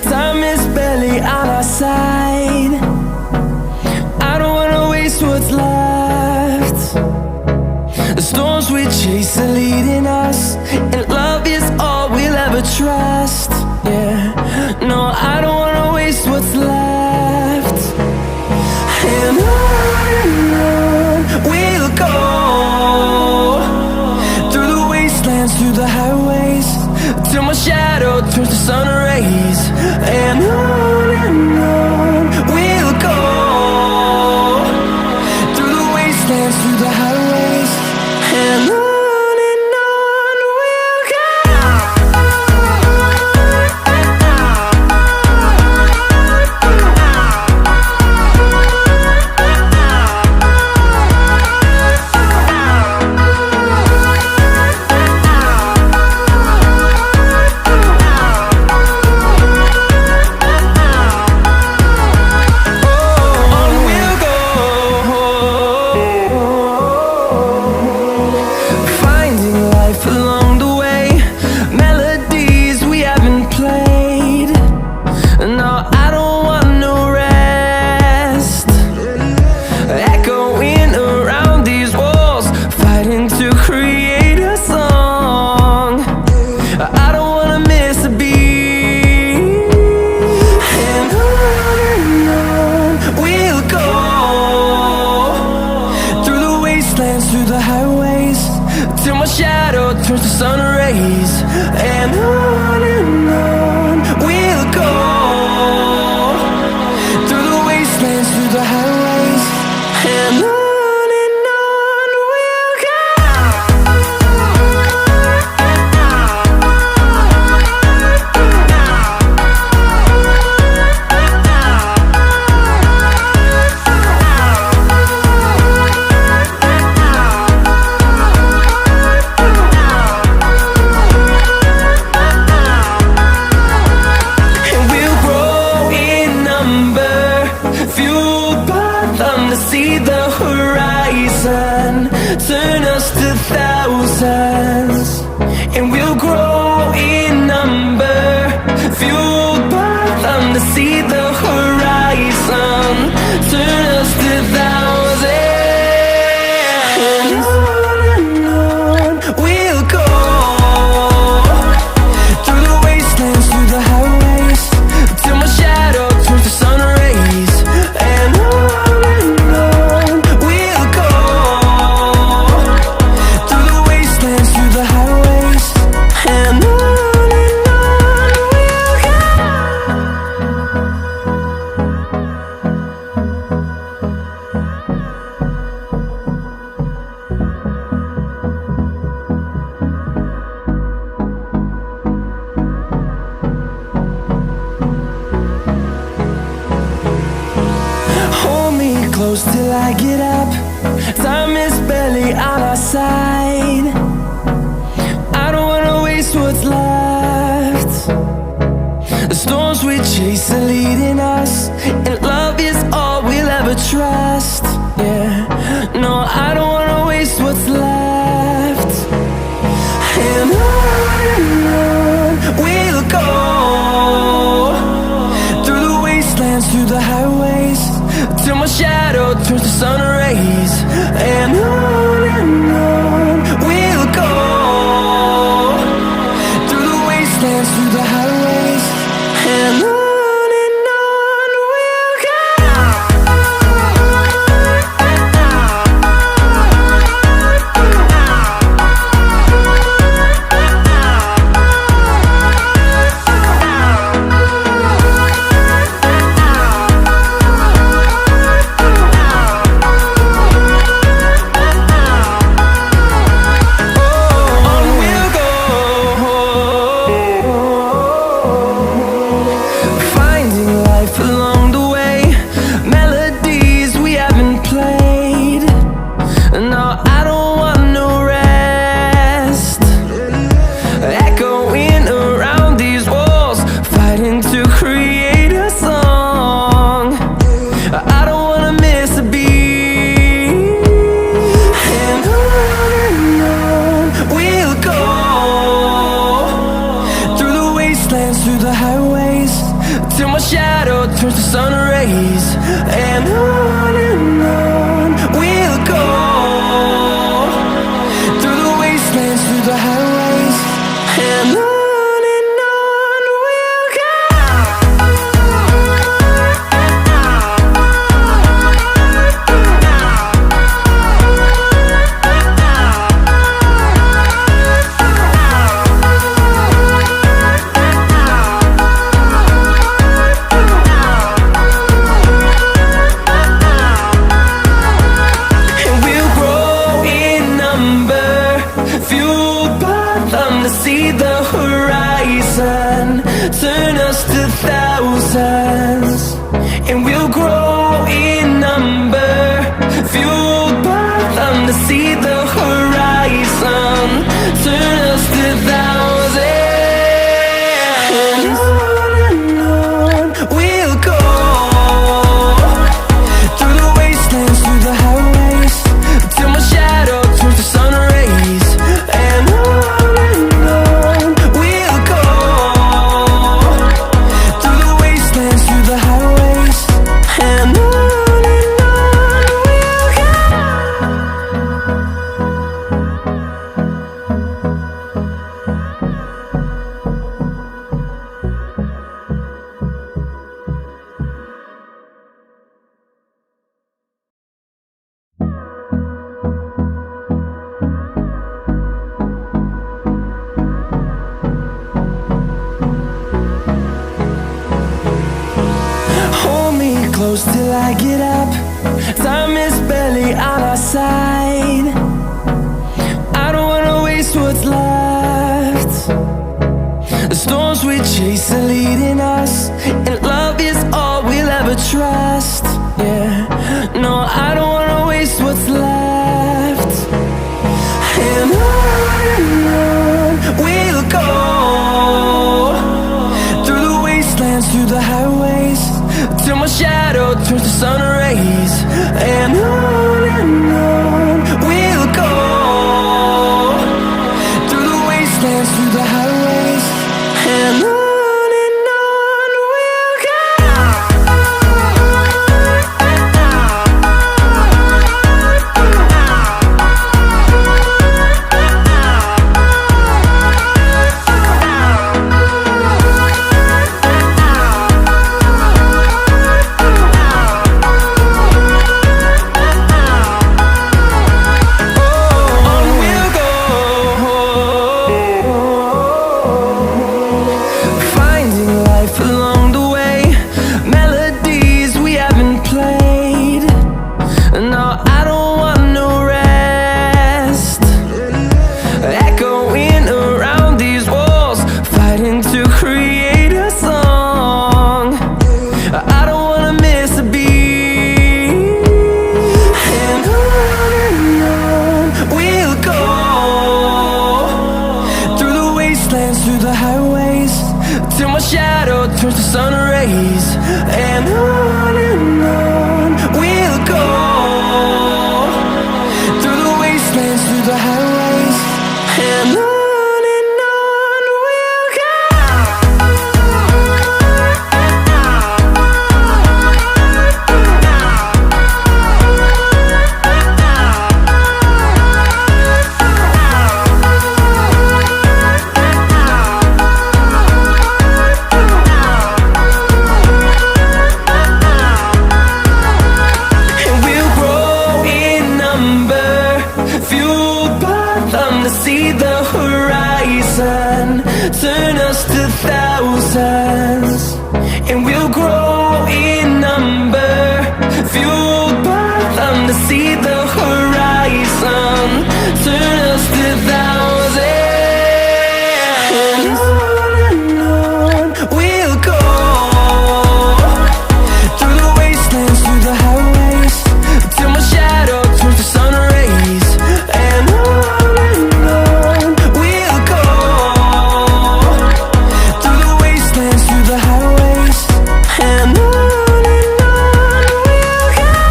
Time is barely on our side. I don't wanna waste what's left. The storms we chase are leading us, and love is all we'll ever trust. Yeah, no, I don't wanna waste what's left. And on we'll go, through the wastelands, through the highways, till my shadow turns to sun rays. And on we'll go, through the wastelands, through the highways, and on we'll go. Through the highways, till my shadow turns to sun rays. And on we'll go, through the wastelands, through the highways, and on we'll go. To see the horizon turn us to thousands, and we'll grow in number, fueled by them. To see the horizon turn us to thousands, and on we'll go, through the wastelands, through the highways, till my shadow turns to sun rays. And close till I get up. Time is barely on our side. I don't wanna waste what's left. The storms we chase are leading us, and love is all we'll ever trust. Yeah, no, I don't wanna waste what's left. And on we'll go, through the wastelands, through the highways, till my shadow turns to sun rays. And on we'll go, through the wastelands, through the highways, and on. till my shadow turns to sun rays. And on we'll go, through the wastelands, through the highways, and on we'll go. See the horizon, turn us to thousands, and we'll grow in number, fueled by them to see the horizon, turn us to thousands, and on we'll go, through the wastelands, through the highways, till my shadow turns to sun rays, and on close till I get up. Time is barely on our side. I don't wanna waste what's left. The storms we chase are leading us, and love is all we'll ever trust. Yeah, no, I don't wanna waste what's left. And on we'll go, through the wastelands, through the highways, till my shadow turns to sun rays, and on we'll go, through the wastelands, through the highways, and on we'll go. Through the highways, till my shadow turns to sun rays, and on we'll go, through the wastelands, through the highways, and on we'll go. See the horizon, turn us to thousands, and we'll grow in number, fueled by them to see the horizon, turn us to thousands, and on we'll go, through the wastelands, through the highways, till my shadow turns to sun rays, and on through the highways, and on we'll go.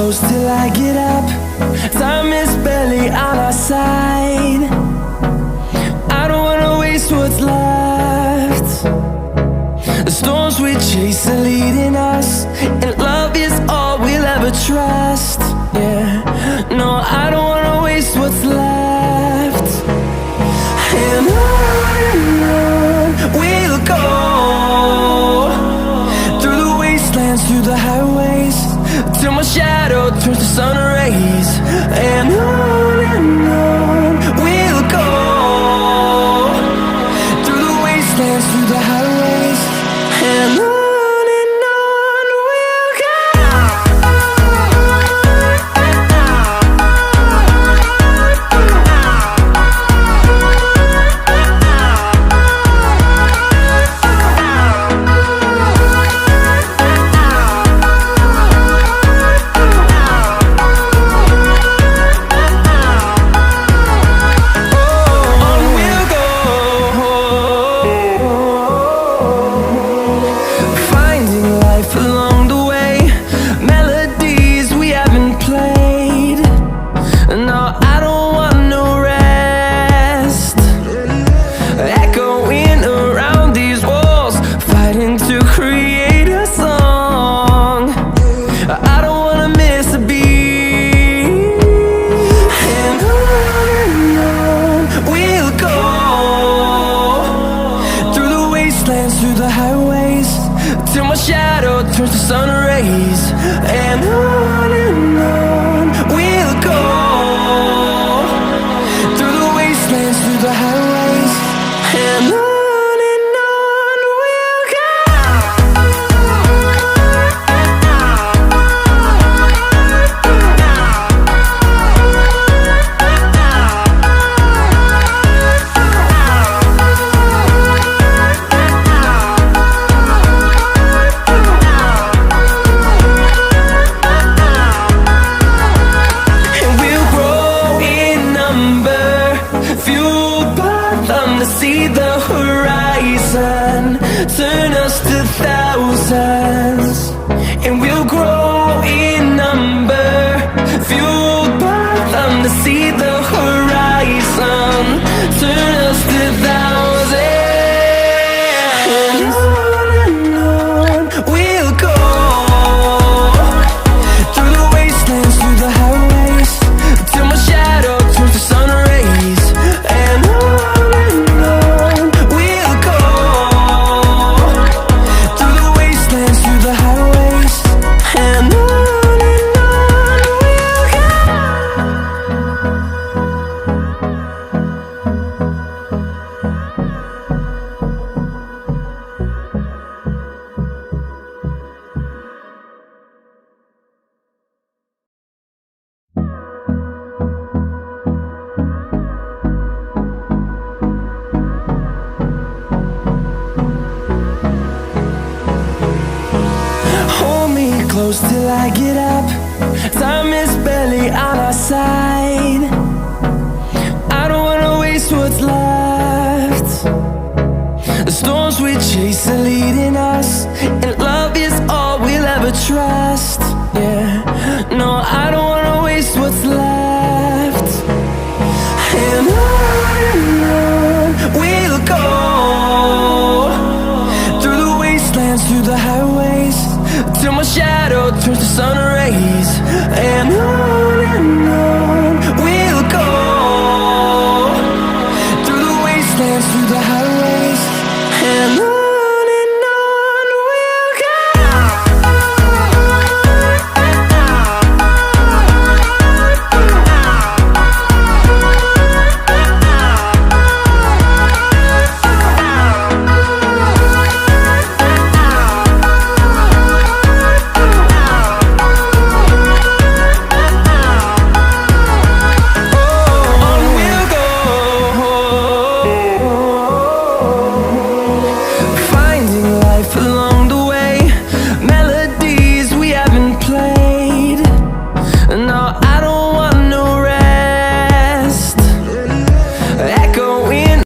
close till I get up. Time is barely on our side. I don't wanna waste what's left. The storms we chase are leading us, and love is all we'll ever trust. Yeah, no, I don't wanna waste what's left. And on we'll go, through the wastelands, through the highways, till my shadow turns to sun rays. And on we'll go, through the wastelands, through the highways, and on we'll go. Through the highways, till my shadow turns to sun rays. And on we'll go, through the wastelands, through the highways, and on we'll go. See the horizon turn us to thousands, and we'll grow in number, fueled by them to see the horizon turn us to thousands. And on we'll go, through the wastelands, through the highways, till my shadow turns to sun rays. And close till I get up. Time is barely on our side. I don't wanna waste what's left. The storms we chase are leading us, and love is all we'll ever trust. Yeah, no, I don't wanna waste what's left. And on we'll go, through the wastelands, through the highways, till my shadow turns to sun rays. And on we'll go, through the wastelands, through the highways, and on we'll go. Along the way, melodies we haven't played. No,